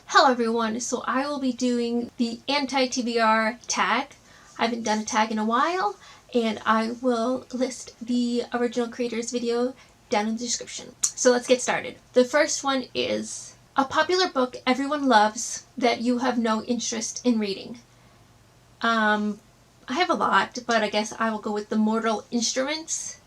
Hello everyone, so I will be doing the anti-TBR tag. I haven't done a tag in a while, and I will list the original creator's video down in the description. So let's get started. The first one is a popular book everyone loves that you have no interest in reading. I have a lot, but I guess I will go with The Mortal Instruments.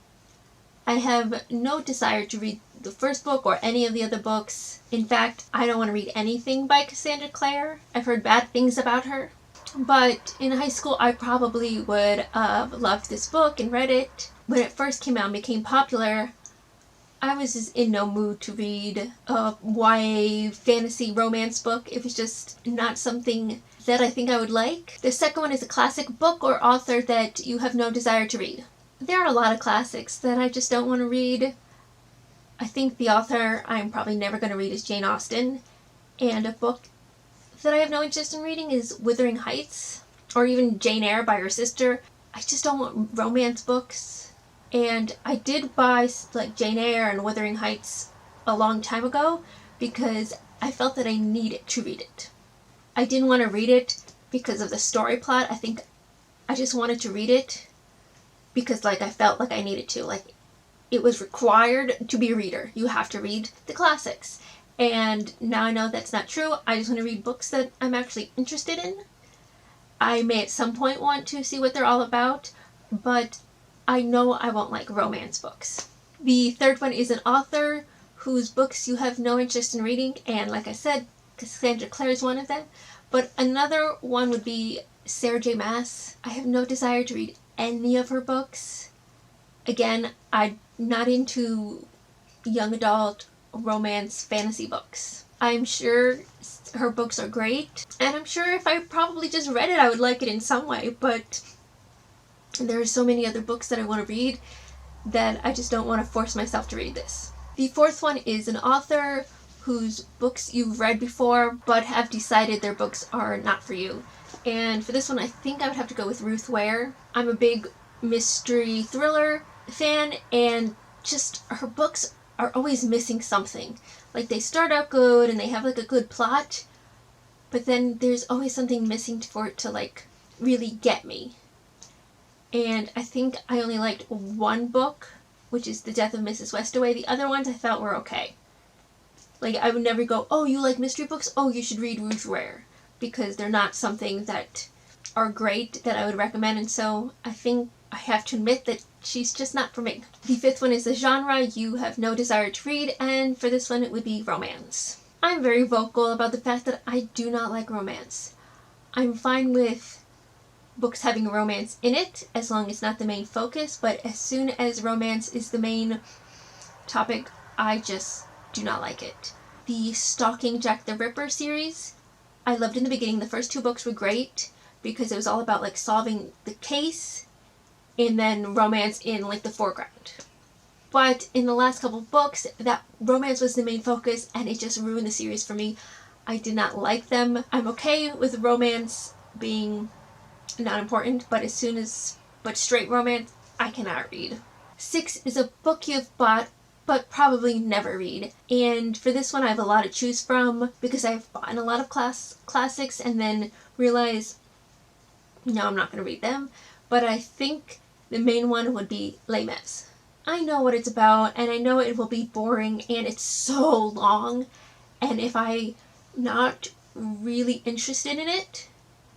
I have no desire to read the first book or any of the other books. In fact, I don't want to read anything by Cassandra Clare. I've heard bad things about her. But in high school, I probably would have loved this book and read it. When it first came out and became popular, I was just in no mood to read a YA fantasy romance book. It was just not something that I think I would like. The second one is a classic book or author that you have no desire to read. There are a lot of classics that I just don't want to read. I think the author I'm probably never going to read is Jane Austen. And a book that I have no interest in reading is Wuthering Heights, or even Jane Eyre by her sister. I just don't want romance books. And I did buy Jane Eyre and Wuthering Heights a long time ago because I felt that I needed to read it. I didn't want to read it because of the story plot. I think I just wanted to read it because I felt like I needed to. It was required to be a reader. You have to read the classics. And now I know that's not true. I just want to read books that I'm actually interested in. I may at some point want to see what they're all about, but I know I won't like romance books. The third one is an author whose books you have no interest in reading, and like I said, Cassandra Clare is one of them. But another one would be Sarah J. Maas. I have no desire to read any of her books. Again, I'm not into young adult romance fantasy books. I'm sure her books are great, and I'm sure if I probably just read it I would like it in some way, but there are so many other books that I want to read that I just don't want to force myself to read this. The fourth one is an author whose books you've read before but have decided their books are not for you. And for this one, I think I would have to go with Ruth Ware. I'm a big mystery thriller fan, and just her books are always missing something. They start out good and they have a good plot, but then there's always something missing for it to really get me. And I think I only liked one book, which is The Death of Mrs. Westaway. The other ones I felt were okay. I would never go, oh, you like mystery books? Oh, you should read Ruth Ware. Because they're not something that are great that I would recommend, and so I think I have to admit that she's just not for me. The fifth one is a genre you have no desire to read, and for this one it would be romance. I'm very vocal about the fact that I do not like romance. I'm fine with books having romance in it as long as it's not the main focus, but as soon as romance is the main topic, I just do not like it. The Stalking Jack the Ripper series, I loved in the beginning. The first two books were great because it was all about solving the case and then romance in the foreground. But in the last couple of books, that romance was the main focus and it just ruined the series for me. I did not like them. I'm okay with romance being not important, but straight romance, I cannot read. 6 is a book you've bought but probably never read. And for this one I have a lot to choose from because I've bought a lot of classics and then realized, no, I'm not going to read them. But I think the main one would be Les Mis. I know what it's about and I know it will be boring and it's so long, and if I'm not really interested in it,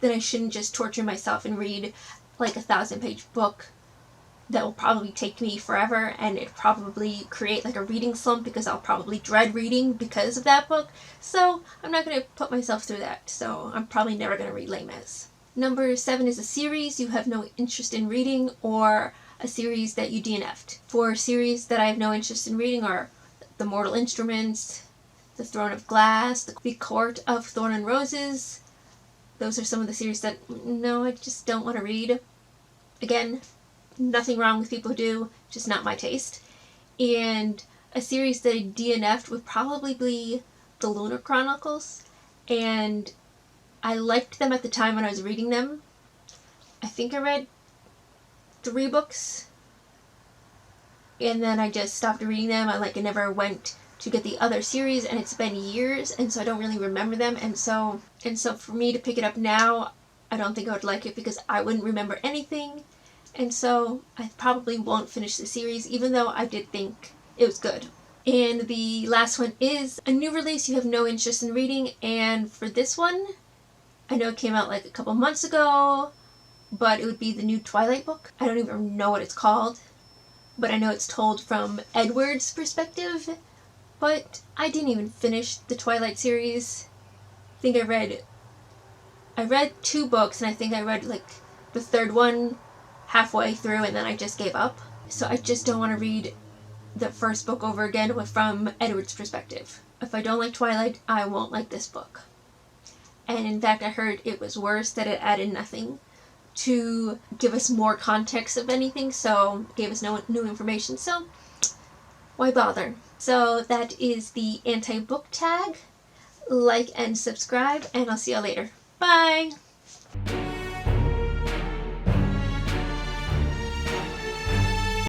then I shouldn't just torture myself and read a 1,000-page book that will probably take me forever, and it probably create a reading slump because I'll probably dread reading because of that book. So I'm not going to put myself through that. So I'm probably never going to read Les Mis. Number 7 is a series you have no interest in reading, or a series that you DNF'd. For series that I have no interest in reading are The Mortal Instruments, The Throne of Glass, The Court of Thorn and Roses. Those are some of the series that, no, I just don't want to read. Again, nothing wrong with people who do, just not my taste. And a series that I DNF'd would probably be The Lunar Chronicles, and I liked them at the time when I was reading them. I think I read 3 books, and then I just stopped reading them. I never went to get the other series, and it's been years, and so I don't really remember them, and so for me to pick it up now, I don't think I would like it because I wouldn't remember anything, and so I probably won't finish the series, even though I did think it was good. And the last one is a new release you have no interest in reading, and for this one, I know it came out like a couple months ago, but it would be the new Twilight book. I don't even know what it's called, but I know it's told from Edward's perspective. But I didn't even finish the Twilight series. I think I read 2 books, and I think I read like the 3rd one halfway through, and then I just gave up. So I just don't want to read the first book over again from Edward's perspective. If I don't like Twilight, I won't like this book. And in fact, I heard it was worse, that it added nothing to give us more context of anything, so gave us no new information, so why bother? So that is the anti-book tag. Like and subscribe, and I'll see you later. Bye!